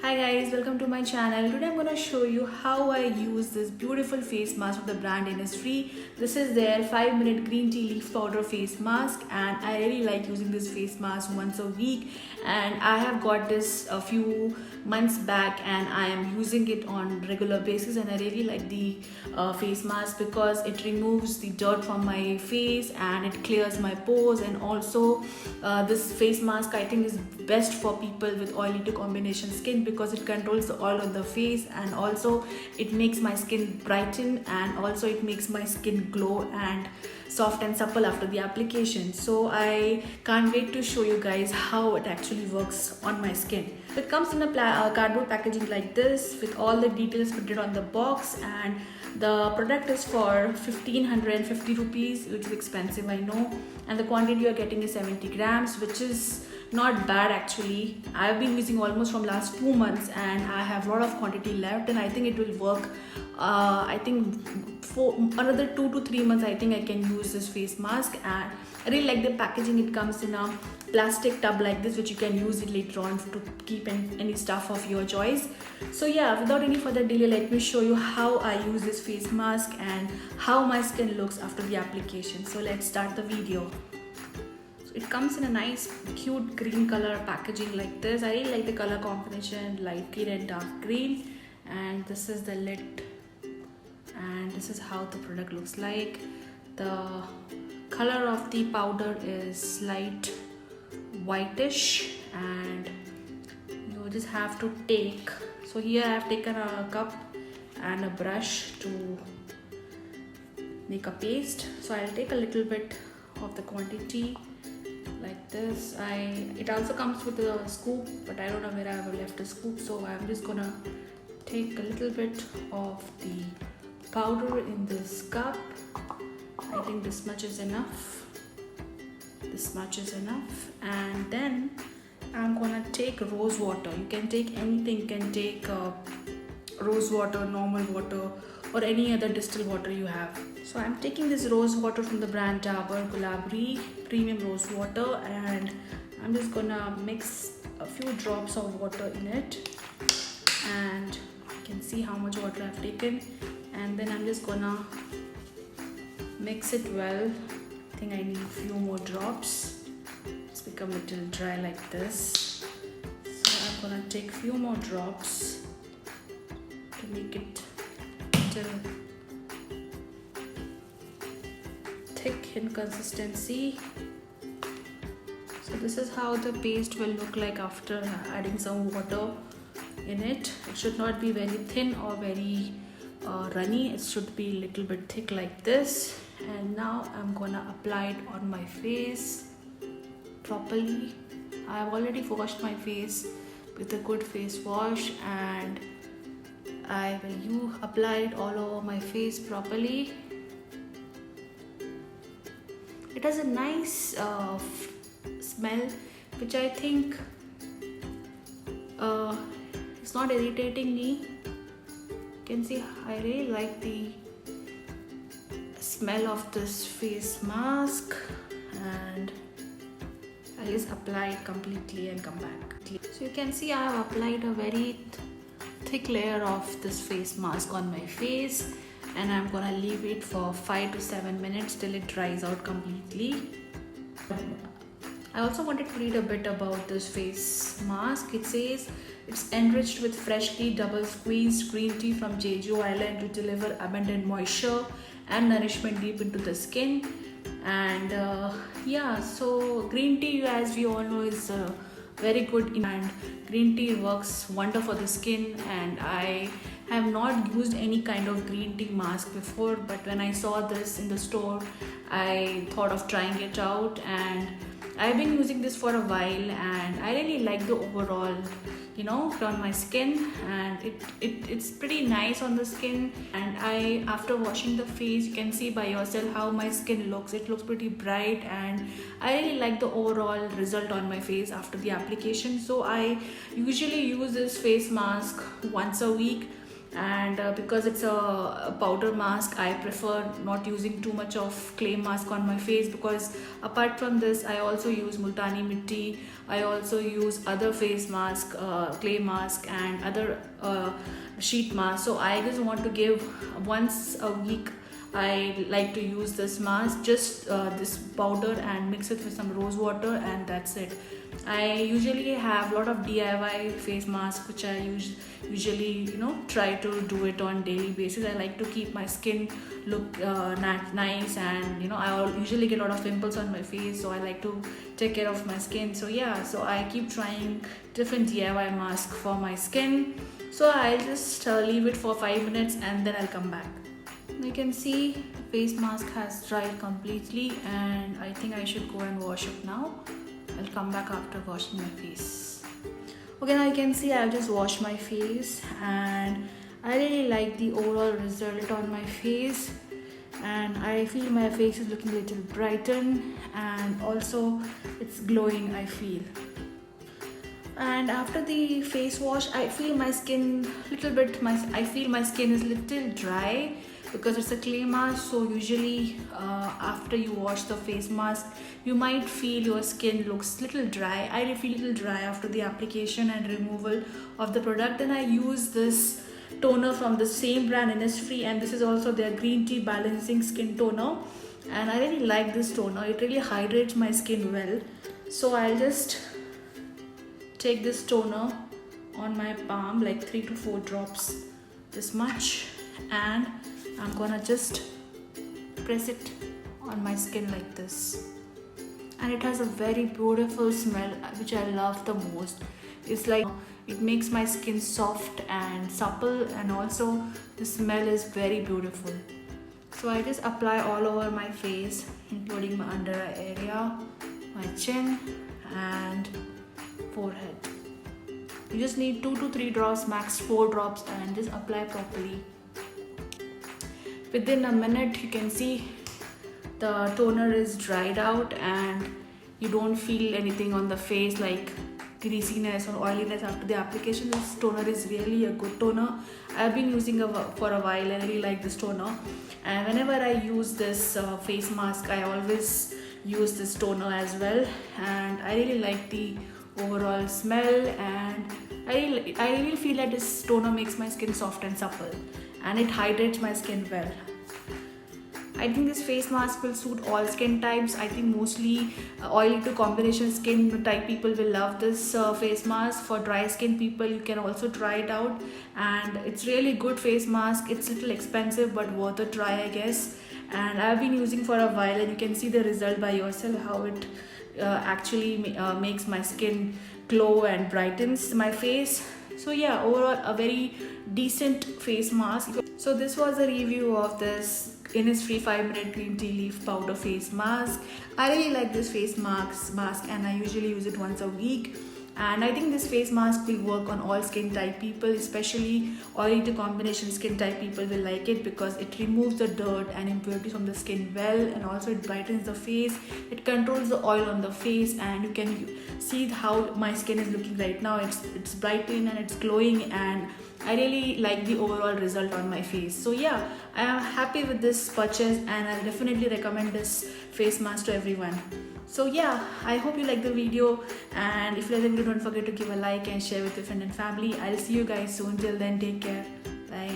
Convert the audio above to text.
Hi guys, welcome to my channel. Today I'm gonna show you how I use this beautiful face mask of the brand Innisfree. This is their 5-minute green tea leaf powder face mask, and I really like using this face mask once a week. And I have got this a few months back, and I am using it on regular basis. And I really like the face mask because it removes the dirt from my face and it clears my pores. And also, this face mask I think is best for people with oily to combination skin because it controls the oil on the face, and also it makes my skin brighten, and also it makes my skin glow and soft and supple after the application. So I can't wait to show you guys how it actually works on my skin. It comes in a cardboard packaging like this with all the details printed on the box, and the product is for 1550 rupees, which is expensive, I know, and the quantity you're getting is 70 grams, which is not bad actually. I've been using almost from last 2 months, and I have a lot of quantity left, and I think it will work. I think for another 2 to 3 months I think I can use this face mask. And I really like the packaging. It comes in a plastic tub like this, which you can use it later on to keep any stuff of your choice. So yeah, without any further delay, let me show you how I use this face mask and how my skin looks after the application. So let's start the video. So it comes in a nice cute green color packaging like this. I really like the color combination, light green and dark green. And this is the lid, and this is how the product looks like. The color of the powder is light whitish, and you just have to take, so here I have taken a cup and a brush to make a paste. So I'll take a little bit of the quantity like this. It also comes with a scoop, but I don't know where I have left a scoop, so I'm just gonna take a little bit of the powder in this cup. I think this much is enough. This much is enough. And then I'm gonna take rose water. You can take anything. You can take rose water, normal water, or any other distilled water you have. So I'm taking this rose water from the brand Dabur Gulabri Premium Rose Water, and I'm just gonna mix a few drops of water in it, and you can see how much water I've taken. And then I'm just gonna mix it well. I think I need a few more drops. It's become a little dry like this, so I'm gonna take a few more drops to make it little thick in consistency. So this is how the paste will look like after adding some water in it. It should not be very thin or very runny. It should be a little bit thick like this. And now I'm gonna apply it on my face properly. I have already washed my face with a good face wash, and I will apply it all over my face properly. It has a nice smell, which I think it's not irritating me. You can see I really like the smell of this face mask, and I'll just apply it completely and come back. So you can see I have applied a very thick layer of this face mask on my face, and I'm gonna leave it for 5 to 7 minutes till it dries out completely. I also wanted to read a bit about this face mask. It says it's enriched with freshly double squeezed green tea from Jeju Island to deliver abundant moisture and nourishment deep into the skin. And yeah, so green tea, as we all know, is very good, and green tea works wonder for the skin. And I have not used any kind of green tea mask before, but when I saw this in the store, I thought of trying it out, and I've been using this for a while, and I really like the overall, on my skin, and it's pretty nice on the skin. And after washing the face, you can see by yourself how my skin looks. It looks pretty bright, and I really like the overall result on my face after the application. So I usually use this face mask once a week, and because it's a powder mask, I prefer not using too much of clay mask on my face, because apart from this I also use multani mitti, I also use other face mask, clay mask and other sheet mask. So I just want to give once a week, I like to use this mask, just this powder, and mix it with some rose water, and that's it. I usually have a lot of DIY face mask which I usually try to do it on daily basis. I like to keep my skin look nice, and I usually get a lot of pimples on my face, so I like to take care of my skin. So yeah, so I keep trying different DIY mask for my skin. So I'll just leave it for 5 minutes and then I'll come back. You can see the face mask has dried completely, and I think I should go and wash it now. I'll come back after washing my face. Okay, now you can see I've just washed my face, and I really like the overall result on my face, and I feel my face is looking a little brightened, and also it's glowing, I feel. And after the face wash, I feel my skin I feel my skin is little dry, because it's a clay mask. So usually after you wash the face mask, you might feel your skin looks little dry. I feel little dry after the application and removal of the product. And I use this toner from the same brand, Innisfree, and this is also their green tea balancing skin toner, and I really like this toner. It really hydrates my skin well. So I'll just take this toner on my palm, like 3 to 4 drops, this much, and I'm gonna just press it on my skin like this. And it has a very beautiful smell which I love the most. It's like it makes my skin soft and supple, and also the smell is very beautiful. So I just apply all over my face, including my under eye area, my chin and forehead. You just need 2 to 3 drops, max 4 drops, and just apply properly. Within a minute, you can see the toner is dried out, and you don't feel anything on the face like greasiness or oiliness after the application. This toner is really a good toner. I've been using it for a while. I really like this toner, and whenever I use this face mask, I always use this toner as well, and I really like the overall smell, and I really feel that this toner makes my skin soft and supple, and it hydrates my skin well. I think this face mask will suit all skin types. I think mostly oily to combination skin type people will love this face mask. For dry skin people, you can also try it out, and it's really good face mask. It's a little expensive but worth a try, I guess. And I've been using for a while, and you can see the result by yourself, how it actually makes my skin glow and brightens my face. So yeah, overall a very decent face mask. So this was a review of this Innisfree 5-minute green tea leaf powder face mask. I really like this face mask, and I usually use it once a week. And I think this face mask will work on all skin type people, especially oily to combination skin type people will like it, because it removes the dirt and impurities from the skin well, and also it brightens the face. It controls the oil on the face, and you can see how my skin is looking right now. It's brightening and it's glowing, and I really like the overall result on my face. So yeah, I am happy with this purchase, and I definitely recommend this face mask to everyone. So yeah, I hope you like the video, and if you like the video, don't forget to give a like and share with your friend and family. I'll see you guys soon. Till then, take care. Bye.